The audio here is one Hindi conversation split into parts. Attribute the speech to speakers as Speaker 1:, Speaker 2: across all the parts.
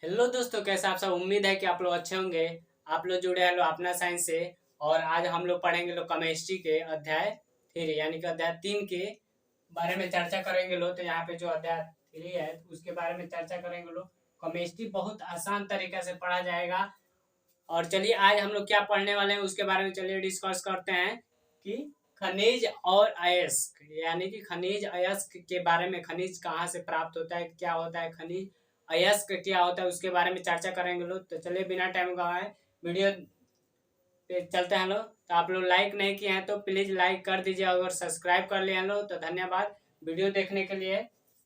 Speaker 1: हेलो दोस्तों, कैसे आप सब। उम्मीद है कि आप लोग अच्छे होंगे। आप लोग जुड़े हैं अपना साइंस से। और आज हम लोग पढ़ेंगे केमिस्ट्री के अध्याय 3 यानी कि अध्याय 3 के बारे में चर्चा करेंगे तो यहाँ पे जो अध्याय 3 है उसके बारे में चर्चा करेंगे केमिस्ट्री बहुत आसान तरीके से पढ़ा जाएगा। और चलिए आज हम लोग क्या पढ़ने वाले हैं उसके बारे में चलिए डिस्कस करते हैं कि खनिज और अयस्क यानी कि खनिज अयस्क के बारे में। खनिज कहाँ से प्राप्त होता है, क्या होता है खनिज, अयस्क क्या होता है, उसके बारे में चर्चा करेंगे तो चलिए बिना टाइम गवाए वीडियो पे चलते हैं तो आप लोग लाइक नहीं किए हैं तो प्लीज लाइक कर दीजिए। अगर सब्सक्राइब कर लिए हैं तो धन्यवाद वीडियो देखने के लिए।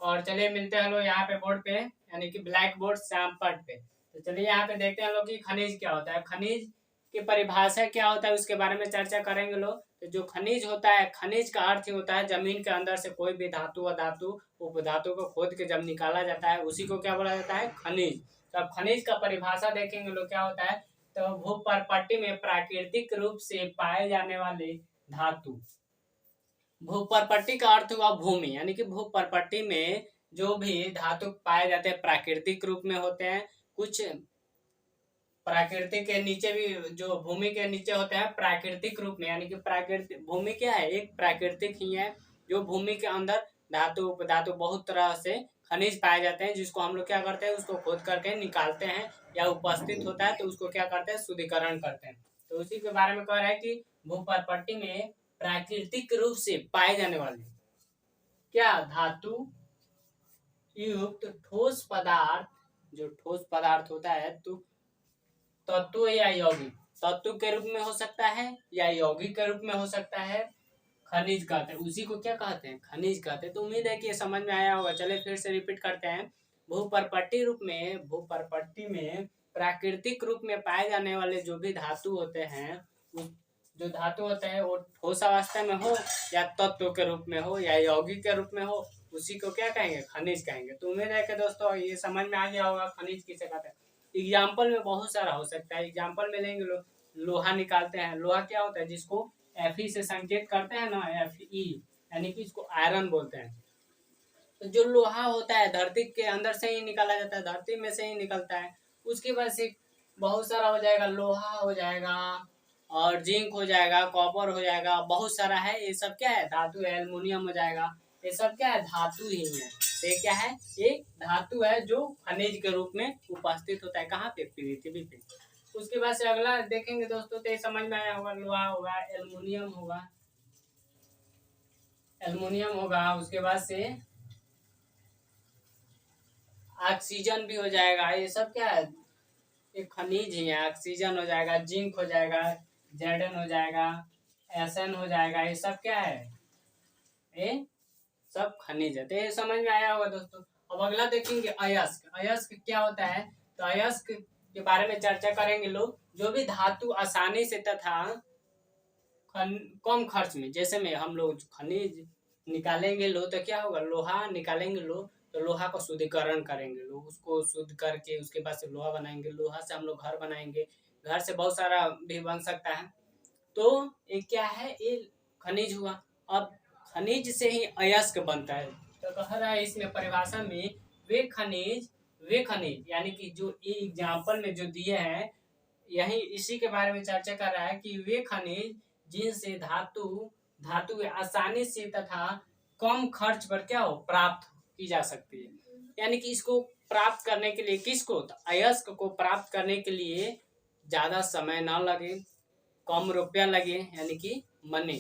Speaker 1: और चलिए मिलते हैं यहाँ पे बोर्ड पे यानी कि ब्लैक बोर्ड श्याम पट पे। तो चलिए यहाँ पे देखते हैं कि खनिज क्या होता है, खनिज की परिभाषा क्या होता है उसके बारे में चर्चा करेंगे तो जो खनिज होता है, खनिज का अर्थ होता है जमीन के अंदर से कोई भी धातु व धातु उपधातु को खोद के जब निकाला जाता है उसी को क्या बोला जाता है, खनिज। तो अब खनिज का परिभाषा देखेंगे क्या होता है। तो भूपर्पट्टी में प्राकृतिक रूप से पाए जाने वाले धातु। भूपर्पट्टी का अर्थ हुआ भूमि, यानी कि भूपर्पट्टी में जो भी धातु पाए जाते हैं प्राकृतिक रूप में होते हैं। कुछ प्राकृतिक के नीचे भी, जो भूमि के नीचे होते हैं प्राकृतिक रूप में, यानी कि प्राकृतिक भूमि क्या है, एक प्राकृतिक ही है। जो भूमि के अंदर धातु उपधातु बहुत तरह से खनिज पाए जाते हैं जिसको हम लोग क्या करते हैं, उसको खोद करके निकालते हैं या उपस्थित होता है तो उसको क्या करते हैं, शुद्धिकरण करते हैं। तो उसी के बारे में कह रहा है कि भूपर्पट्टी में प्राकृतिक रूप से पाए जाने वाले क्या धातु युक्त ठोस पदार्थ, जो ठोस पदार्थ होता है तो तत्व या यौगिक, तत्व के रूप में हो सकता है या यौगिक के रूप में हो सकता है, खनिज कहते हैं। उसी को क्या कहते हैं, खनिज कहते हैं। तो उम्मीद है कि ये समझ में आया होगा। चलिए फिर से रिपीट करते हैं। भूपर्पट्टी में प्राकृतिक रूप में पाए जाने वाले जो भी धातु होते हैं, जो धातु होते हैं वो ठोस अवस्था में हो या तत्व के रूप में हो या यौगिक के रूप में हो, उसी को क्या कहेंगे, खनिज कहेंगे। तो उम्मीद है कि दोस्तों ये समझ में आ गया होगा खनिज किसे कहते हैं। एग्जाम्पल में बहुत सारा हो सकता है। एग्जाम्पल में लेंगे लोहा निकालते हैं। लोहा क्या होता है, जिसको Fe से संकेत करते हैं ना, Fe, यानी कि इसको आयरन बोलते हैं। तो जो लोहा होता है धरती के अंदर से ही निकाला जाता है, धरती में से ही निकलता है। उसके बाद से बहुत सारा हो जाएगा, लोहा हो जाएगा और जिंक हो जाएगा, कॉपर हो जाएगा, बहुत सारा है। ये सब क्या है, धातु है। एल्युमिनियम हो जाएगा, ये सब क्या है, धातु ही है। तो ये क्या है, एक धातु है जो खनिज के रूप में उपस्थित होता है। कहाँ पे, पृथ्वी पे। उसके बाद से अगला देखेंगे दोस्तों तो ये समझ में आया होगा। लोहा होगा, एल्युमिनियम होगा, एल्युमिनियम होगा। उसके बाद से ऑक्सीजन भी हो जाएगा। ये सब क्या है, एक खनिज ही है। ऑक्सीजन हो जाएगा, जिंक हो जाएगा, जेडन हो जाएगा, एसन हो जाएगा। ये सब क्या है, ये सब खनिज है। तो ये समझ में आया होगा दोस्तों। अब अगला देखेंगे अयस्क। अयस्क क्या होता है, तो अयस्क के बारे में चर्चा करेंगे जो भी धातु आसानी से तथा कम खर्च में, जैसे में हम लोग खनिज निकालेंगे तो क्या होगा, लोहा निकालेंगे तो लोहा को शुद्धिकरण करेंगे उसको शुद्ध करके उसके बाद से लोहा बनाएंगे। लोहा से हम लोग घर बनाएंगे, घर से बहुत सारा भी बन सकता है। तो ये क्या है, ये खनिज हुआ। अब खनिज से ही अयस्क बनता है। तो कह रहा है इसमें परिभाषा में वे खनिज यानी कि जो ये एग्जाम्पल में जो दिए हैं, यही इसी के बारे में चर्चा कर रहा है कि वे खनिज जिनसे धातु आसानी से तथा कम खर्च पर क्या हो, प्राप्त की जा सकती है। यानी कि इसको प्राप्त करने के लिए किसको, तो अयस्क को प्राप्त करने के लिए ज्यादा समय ना लगे, कम रुपया लगे, यानी कि मनी,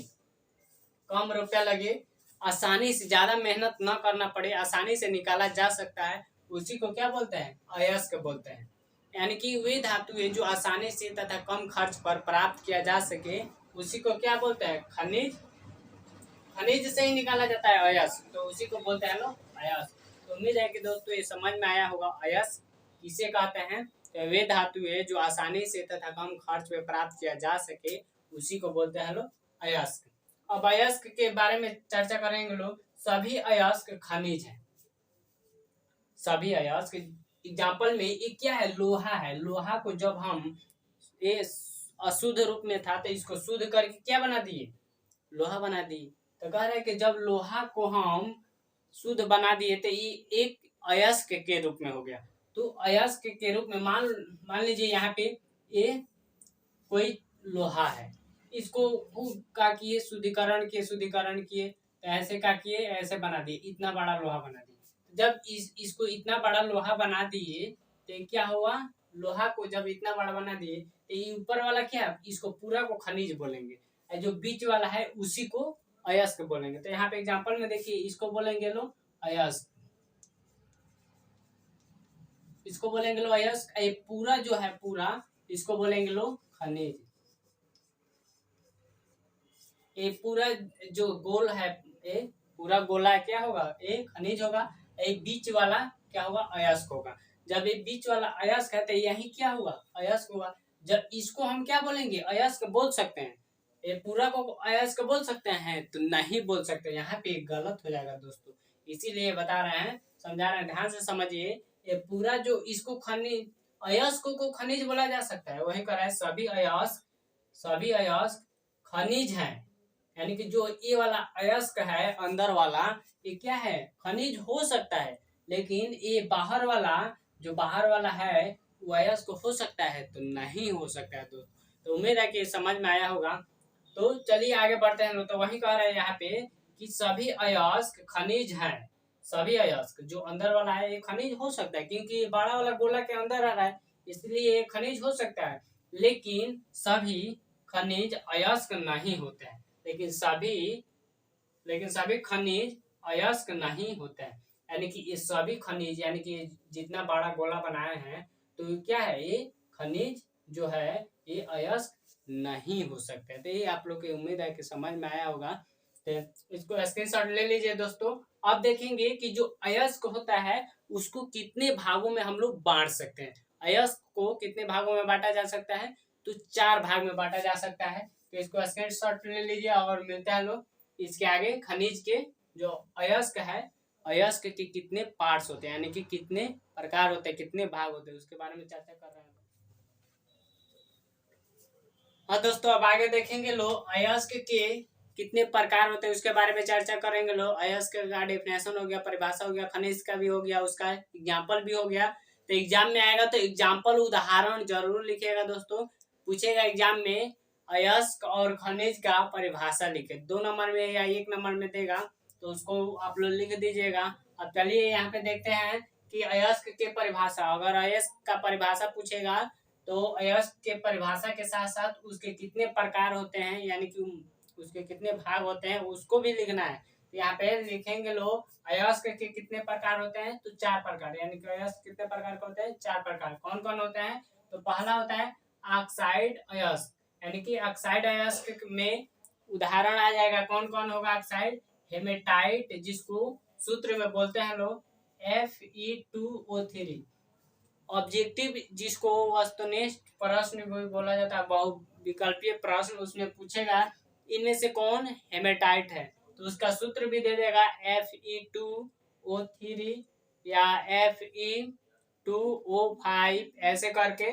Speaker 1: कम रुपया लगे, आसानी से, ज्यादा मेहनत न करना पड़े, आसानी से निकाला जा सकता है, उसी को क्या बोलते हैं, अयस्क बोलते हैं। यानी कि वे धातु है जो आसानी से तथा कम खर्च पर प्राप्त किया जा सके, उसी को क्या बोलते हैं, खनिज। खनिज से ही निकाला जाता है अयस्क, तो उसी को बोलते हैं लोग अयस्क। तो उम्मीद है कि दोस्तों ये समझ में आया होगा। अयस्क किसे कहते हैं, तो वे धातु है जो आसानी से तथा कम खर्च में प्राप्त किया जा सके, उसी को बोलते हैं लोग अयस्क। अब अयस्क के बारे में चर्चा करेंगे सभी अयस्क खनिज है। सभी अयस्क एग्जाम्पल में ये क्या है, लोहा है। लोहा को जब हम ये अशुद्ध रूप में था तो इसको शुद्ध करके क्या बना दिए, लोहा बना दिए। तो कह रहे हैं कि जब लोहा को हम शुद्ध बना दिए तो ये एक अयस्क के रूप में हो गया। तो अयस्क के रूप में मान मान लीजिए यहाँ पे ये कोई लोहा है, इसको का किए शुद्धिकरण किए तो ऐसे का किए ऐसे बना दिए, इतना बड़ा लोहा बना दिए। जब इसको इतना बड़ा लोहा बना दिए तो क्या हुआ, लोहा को जब इतना बड़ा बना दिए तो ये ऊपर वाला क्या, इसको पूरा को खनिज बोलेंगे, जो बीच वाला है उसी को अयस्क बोलेंगे। तो यहाँ पे एग्जांपल में देखिए, इसको बोलेंगे लो अयस्क, इसको बोलेंगे लो अयस्क, ये पूरा जो है पूरा इसको बोलेंगे लो खनिज। ये पूरा जो गोल है, ये पूरा गोला क्या होगा, एक खनिज होगा। एक बीच वाला क्या होगा, अयस्क होगा। जब ये बीच वाला अयस्क है तो यही क्या हुआ, अयस्क हुआ। जब इसको हम क्या बोलेंगे, अयस्क बोल सकते हैं, ये पूरा को अयस्क बोल सकते हैं तो नहीं बोल सकते, यहाँ पे गलत हो जाएगा दोस्तों। इसीलिए बता रहे हैं, समझा रहे हैं, ध्यान से समझिए। ये पूरा जो इसको खनिज, अयस्क को खनिज बोला जा सकता है, वही कर रहा है, सभी अयस्क खनिज हैं। यानी कि जो ये वाला अयस्क है अंदर वाला, ये क्या है, खनिज हो सकता है, लेकिन ये बाहर वाला, जो बाहर वाला है वो अयस्क हो सकता है तो नहीं हो सकता है। तो उम्मीद है कि समझ में आया होगा। तो चलिए आगे बढ़ते हैं। तो वही कह रहे हैं यहाँ पे कि सभी अयस्क खनिज हैं। सभी अयस्क जो अंदर वाला है ये खनिज हो सकता है, क्योंकि बड़ा वाला गोला के अंदर आ रहा है, इसलिए ये खनिज हो सकता है। लेकिन सभी खनिज अयस्क नहीं होते हैं। लेकिन सभी खनिज अयस्क नहीं होते हैं। यानी कि ये सभी खनिज, यानी कि जितना बड़ा गोला बनाए हैं तो क्या है, ये खनिज जो है ये अयस्क नहीं हो सकते। तो ये आप लोग की उम्मीद है कि समझ में आया होगा। तो इसको स्क्रीनशॉट ले लीजिए दोस्तों। अब देखेंगे कि जो अयस्क होता है उसको कितने भागों में हम लोग बांट सकते हैं। अयस्क को कितने भागों में बांटा जा सकता है, तो 4 भाग में बांटा जा सकता है। तो इसको स्क्रीनशॉट ले लीजिए और मिलते हैं लोग इसके आगे। खनिज के जो अयस्क है, अयस्क के कितने पार्ट्स होते हैं, यानी कि कितने प्रकार होते हैं, कितने भाग होते हैं, उसके बारे में चर्चा कर रहे हैं। हाँ दोस्तों, अब आगे देखेंगे लो अयस्क के कितने प्रकार होते हैं उसके बारे में चर्चा करेंगे। लो अयस्क का डेफिनेशन हो गया, परिभाषा हो गया, खनिज का भी हो गया, उसका एग्जाम्पल भी हो गया। तो एग्जाम में आएगा तो एग्जाम्पल उदाहरण जरूर लिखिएगा दोस्तों। पूछेगा एग्जाम में अयस्क और खनिज का परिभाषा लिखे, 2 नंबर में या 1 नंबर में देगा, तो उसको आप लोग लिख दीजिएगा। अब चलिए यहाँ पे देखते हैं कि अयस्क के परिभाषा, अगर अयस्क का परिभाषा पूछेगा तो अयस्क के परिभाषा के साथ साथ उसके कितने प्रकार होते हैं, यानी कि उसके कितने भाग होते हैं उसको भी लिखना है। तो यहाँ पे लिखेंगे लोग अयस्क के कितने प्रकार होते हैं, तो 4 प्रकार, यानी कि अयस्क कितने प्रकार के होते हैं, 4 प्रकार। कौन कौन होते हैं, तो पहला होता है ऑक्साइड अयस्क, यानी कि ऑक्साइड अयस्क में उदाहरण आ जाएगा। कौन कौन होगा ऑक्साइड, हेमेटाइट, जिसको सूत्र में बोलते हैं लोग Fe2O3। ऑब्जेक्टिव, जिसको वस्तुनिष्ठ प्रश्न भी बोला जाता है, बहुविकल्पीय प्रश्न, उसमें पूछेगा इनमें से कौन हेमेटाइट है, तो उसका सूत्र भी दे देगा Fe2O3 या Fe2O5, ऐसे करके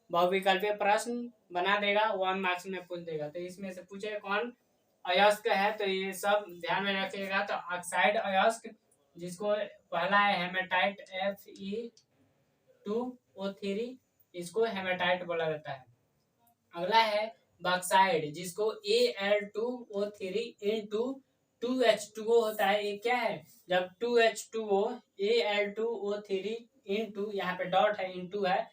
Speaker 1: बहुविकल्पीय प्रश्न बना देगा, 1 मार्क्स में पूछ देगा। तो इसमें से पूछेगा कौन अयस्क है, तो ये सब ध्यान में रखिएगा। तो ऑक्साइड अयस्क, जिसको पहला है हेमेटाइट Fe2O3, इसको हेमेटाइट बोला जाता है। अगला है बॉक्साइड, जिसको Al2O3 इंटू 2H2O होता है। ये क्या है, जब 2H2O Al2O3 इंटू, यहाँ पे डॉट है, इंटू है,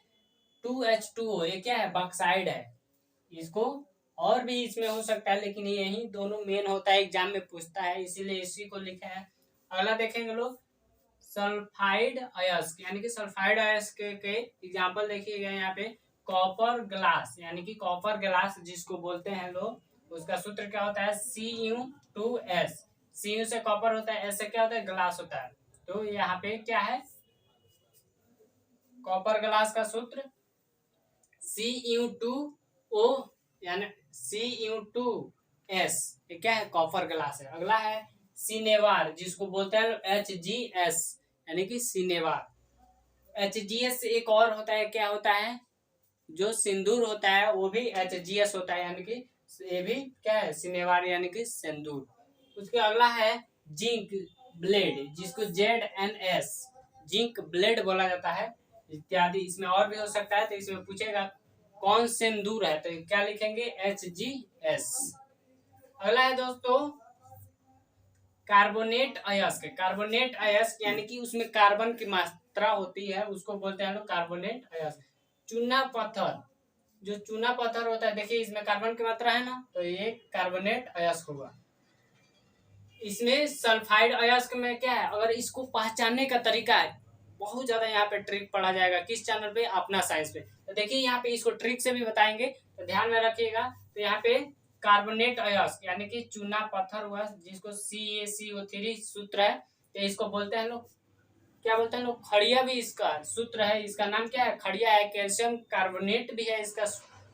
Speaker 1: 2H2O, ये क्या है, बॉक्साइड है। इसको और भी इसमें हो सकता है, लेकिन यही दोनों मेन होता है, एग्जाम में पूछता है, इसीलिए इसी को लिखा है। अगला देखेंगे लोग सल्फाइड अयस्क, यानी कि सल्फाइड अयस्क के एग्जांपल देखिएगा यहाँ पे। कॉपर ग्लास, यानी कि कॉपर ग्लास जिसको बोलते हैं लोग, उसका सूत्र क्या होता है, Cu2S। Cu से कॉपर होता है, S से क्या होता है, ग्लास होता है। तो यहाँ पे क्या है, कॉपर ग्लास का सूत्र Cu2O यानी Cu2S, ये क्या है, कॉपर ग्लास है। अगला है सिनेवार, जिसको बोलते हैं HGS, यानी कि सिनेवार। HGS से एक और होता है, क्या होता है, जो सिंदूर होता है वो भी HGS होता है, यानी कि ये भी क्या है, सिनेवार, यानी कि सिंदूर। उसके अगला है जिंक ब्लेड, जिसको ZNS जिंक ब्लेड बोला जाता है। इत्यादि। इसमें और भी हो सकता है, तो इसमें पूछेगा कौन सिंदूर है, तो क्या लिखेंगे HGS। अगला है दोस्तों कार्बोनेट अयस्क। कार्बोनेट अयस्क यानी कि उसमें कार्बन की मात्रा होती है, उसको बोलते हैं लोग कार्बोनेट अयस्क। चूना पत्थर, जो चूना पत्थर होता है, देखिए इसमें कार्बन की मात्रा है ना, तो ये कार्बोनेट अयस्क होगा। इसमें सल्फाइड अयस्क में क्या है, अगर इसको पहचानने का तरीका है, बहुत ज्यादा यहाँ पे ट्रिक पढ़ा जाएगा। किस चैनल पे, अपना साइंस पे। तो देखिए यहाँ पे इसको ट्रिक से भी बताएंगे, तो ध्यान में रखिएगा। तो यहाँ पे कार्बोनेट अयस्क यानी कि चूना पत्थर हुआ, जिसको CaCO3 सूत्र है, तो इसको बोलते हैं लोग, क्या बोलते हैं लोग, खड़िया भी इसका सूत्र है। इसका नाम क्या है, खड़िया है। कैल्शियम कार्बोनेट भी है इसका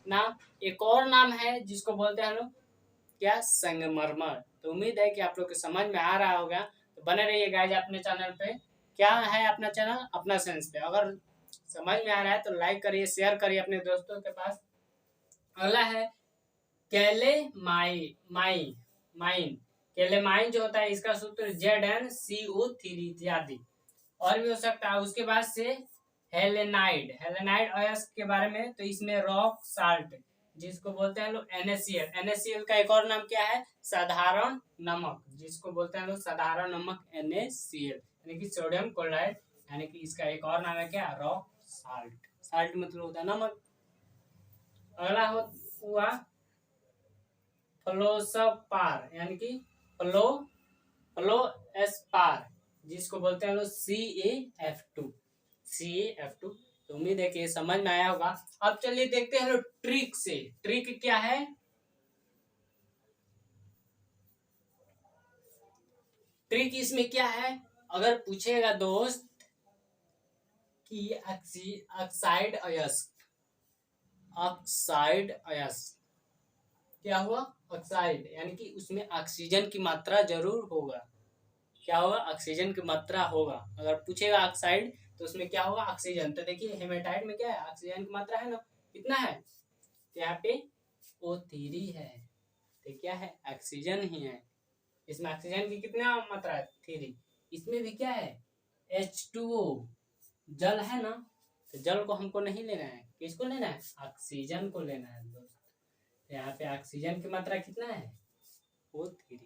Speaker 1: नाम। एक और नाम है जिसको बोलते हैं लोग क्या, संगमरमर। तो उम्मीद है कि आप लोग को समझ में आ रहा होगा। तो बने रहिए गाइज अपने चैनल पे। क्या है अपना चैनल, अपना साइंस पे। अगर समझ में आ रहा है तो लाइक करिए, शेयर करिए अपने दोस्तों के पास। अगला है माइन। केलेमाइन जो होता है, इसका सूत्र ZnCO3 इत्यादि। और भी हो सकता है। उसके बाद से हेलेनाइड अयस्क के बारे में, तो इसमें रॉक साल्ट, जिसको बोलते हैं लोग NaCl का एक और नाम क्या है, साधारण नमक, जिसको बोलते हैं लोग साधारण नमक NaCl, यानी कि सोडियम क्लोराइड, यानी कि इसका एक और नाम है क्या, रॉक साल्ट मतलब होता है नमक। अगला हुआ फ्लोसपार, यानी कि फ्लोएस्पार, जिसको बोलते हैं लोग CaF2। तो उम्मीद है कि समझ में आया होगा। अब चलिए देखते हैं लोग ट्रिक से। ट्रिक क्या है, ट्रिक इसमें क्या है, अगर पूछेगा दोस्त कि ऑक्साइड अयस्क क्या हुआ, ऑक्साइड, यानी कि उसमें ऑक्सीजन की मात्रा जरूर होगा। क्या होगा, ऑक्सीजन की मात्रा होगा। अगर पूछेगा ऑक्साइड तो उसमें क्या होगा, ऑक्सीजन। तो देखिए हेमेटाइट में क्या है, ऑक्सीजन की मात्रा है ना, कितना है, तो यहाँ पे O3 है, तो क्या है, ऑक्सीजन ही है। इसमें ऑक्सीजन की कितना मात्रा है, 3। इसमें भी क्या है, H2O, जल है ना, तो जल को हमको नहीं लेना है, किसको लेना है, ऑक्सीजन को लेना है दोस्त। यहाँ पे ऑक्सीजन की मात्रा कितना है, O3।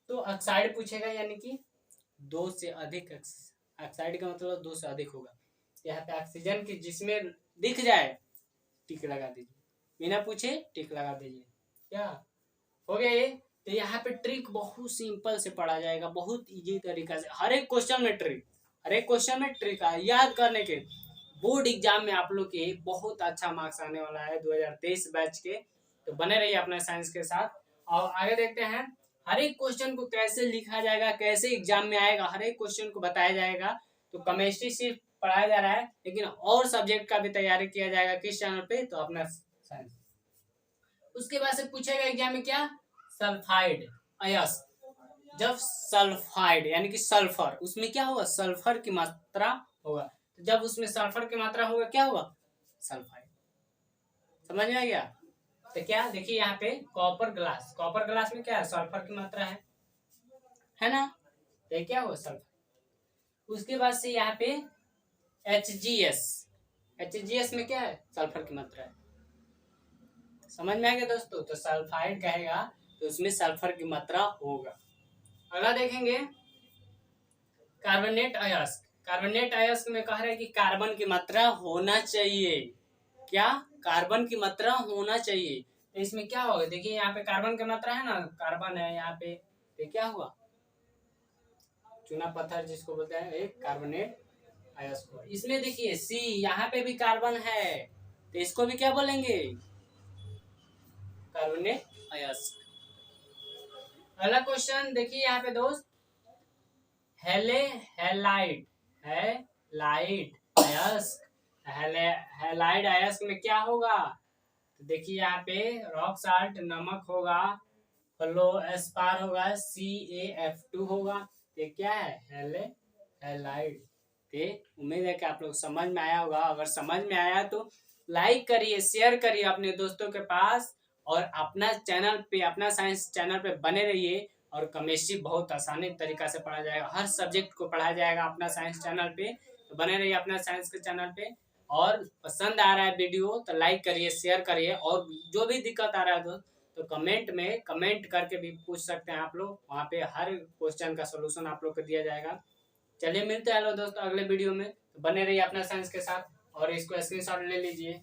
Speaker 1: तो ऑक्साइड पूछेगा, यानी कि 2 से अधिक, ऑक्साइड का मतलब 2 से अधिक होगा। यहाँ पे ऑक्सीजन की जिसमें दिख जाए टिक लगा दीजिए, बिना पूछे टिक लगा दीजिए। क्या हो गया ये। तो यहाँ पे ट्रिक बहुत सिंपल से पढ़ा जाएगा, बहुत इजी तरीका से। हर एक क्वेश्चन में ट्रिक है। याद करने के बोर्ड एग्जाम में आप लोग के बहुत अच्छा मार्क्स आने वाला है 2023 बैच के। तो बने रहिए अपने साइंस के साथ। और आगे देखते हैं हर एक क्वेश्चन को कैसे लिखा जाएगा, कैसे एग्जाम में आएगा, हर एक क्वेश्चन को बताया जाएगा। तो केमिस्ट्री सिर्फ पढ़ाया जा रहा है, लेकिन और सब्जेक्ट का भी तैयारी किया जाएगा किस चैनल पे, तो अपना साइंस। उसके बाद से पूछेगा एग्जाम में क्या, सल्फाइड अयस्क। जब सल्फाइड यानी कि सल्फर, उसमें क्या होगा, सल्फर की मात्रा होगा। तो जब उसमें सल्फर की मात्रा होगा, क्या होगा, सल्फाइड। समझ में आ गया। तो क्या देखिए यहाँ पे कॉपर ग्लास में क्या है, सल्फर की मात्रा है ना, तो क्या हुआ, सल्फर। उसके बाद से यहाँ पे HGS में क्या है, सल्फर की मात्रा है। समझ में आ गया दोस्तों। तो सल्फाइड कहेगा तो उसमें सल्फर की मात्रा होगा। अगला देखेंगे कार्बोनेट अयस्क में कह रहे हैं कि कार्बन की मात्रा होना चाहिए। क्या, कार्बन की मात्रा होना चाहिए। तो इसमें क्या होगा, देखिए यहाँ पे कार्बन की मात्रा है ना, कार्बन है यहाँ पे, तो क्या हुआ, चूना पत्थर जिसको बोलते हैं एक कार्बोनेट अयस्क। इसमें देखिए C, यहाँ पे भी कार्बन है, तो इसको भी क्या बोलेंगे, कार्बोनेट अयस्क। अगला क्वेश्चन देखिए यहाँ पे दोस्त, हैलाइड अयस्क में क्या होगा, तो देखिए यहाँ पे रॉक साल्ट नमक होगा, फ्लोएस्पार होगा, CaF2 होगा। ये क्या है, हैलाइड। ते उम्मीद है कि आप लोग समझ में आया होगा। अगर समझ में आया तो लाइक करिए, शेयर करिए अपने दोस्तों के पास, और अपना चैनल पे, अपना साइंस चैनल पे बने रहिए। और केमिस्ट्री बहुत आसानी तरीका से पढ़ा जाएगा, हर सब्जेक्ट को पढ़ाया जाएगा अपना साइंस चैनल पे। तो बने रहिए अपना साइंस के चैनल पे। और पसंद आ रहा है वीडियो तो लाइक करिए, शेयर करिए, और जो भी दिक्कत आ रहा है दोस्त तो कमेंट में कमेंट करके भी पूछ सकते हैं आप लोग, वहाँ पे हर क्वेश्चन का सोल्यूशन आप लोग को दिया जाएगा। चलिए मिलते हैं लोग दोस्तों अगले वीडियो में, तो बने रहिए अपना साइंस के साथ, और इसको स्क्रीनशॉट ले लीजिए।